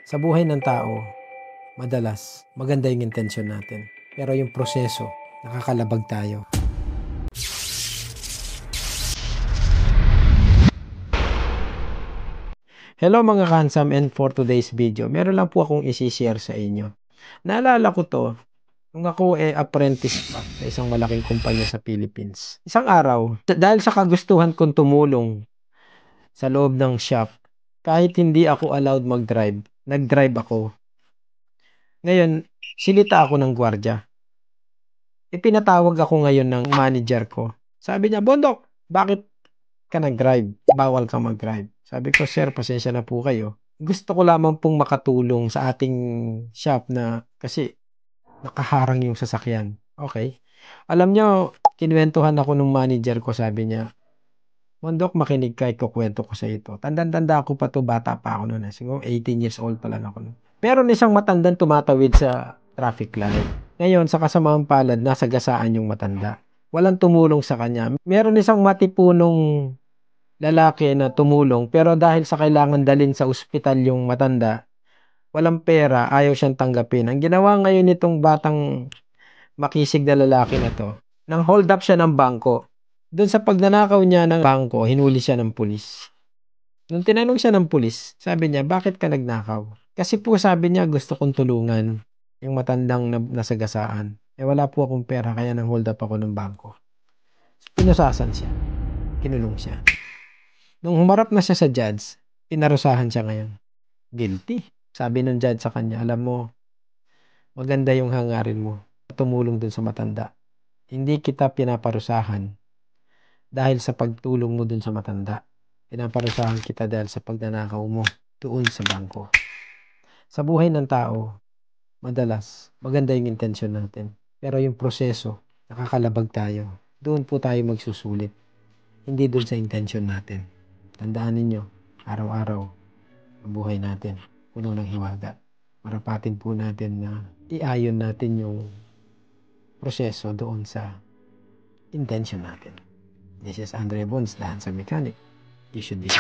Sa buhay ng tao, madalas maganda yung intensyon natin. Pero yung proseso, nakakalabag tayo. Hello mga kansam, and for today's video, meron lang po akong isi-share sa inyo. Naalala ko to, nung ako apprentice pa sa isang malaking kumpanya sa Philippines. Isang araw, dahil sa kagustuhan kong tumulong sa loob ng shop, kahit hindi ako allowed mag-drive, nag-drive ako. Ngayon, silita ako ng gwardiya. Ipinatawag ako ngayon ng manager ko. Sabi niya, "Bondok, bakit ka nag-drive? Bawal kang mag-drive." Sabi ko, "Sir, pasensya na po kayo. Gusto ko lamang pong makatulong sa ating shop na kasi nakaharang yung sasakyan." Okay. Alam niyo, kinuwentuhan ako ng manager ko, sabi niya, "Bondok, makinig ka, ikukwento ko sa ito." Tandang-tanda ko pa 'to, bata pa ako noon. Siguro 18 years old pa lang ako noon. Meron isang matandang tumatawid sa traffic light. Ngayon, sa kasamaang palad, nasagasaan yung matanda. Walang tumulong sa kanya. Meron isang matipunong lalaki na tumulong, pero dahil sa kailangan dalhin sa ospital yung matanda, walang pera, ayaw siyang tanggapin. Ang ginawa ngayon nitong batang makisig na lalaki na 'to, nang hold up siya ng bangko. Do'n sa pagnanakaw niya ng bangko, hinuli siya ng pulis. Nung tinanong siya ng pulis, sabi niya, "Bakit ka nagnakaw?" "Kasi po," sabi niya, "gusto kong tulungan yung matandang nasagasaan. Eh, wala po akong pera kaya nang-hold up ako ng bangko." Pinusasan siya, kinulong siya. Nung humarap na siya sa judge, pinarusahan siya ngayon. Guilty. Sabi ng judge sa kanya, "Alam mo, maganda yung hangarin mo, tumulong dun sa matanda. Hindi kita pinaparusahan dahil sa pagtulong mo dun sa matanda. Pinaparusahan kita dahil sa pagnanakaw mo doon sa bangko." Sa buhay ng tao, madalas maganda yung intensyon natin. Pero yung proseso, nakakalabag tayo. Doon po tayo magsusulit. Hindi doon sa intensyon natin. Tandaan ninyo, araw-araw, ang buhay natin, puno ng hiwaga. Marapatin po natin na iayon natin yung proseso doon sa intensyon natin. This is Andre Bones, the Handsome Mechanic. You should be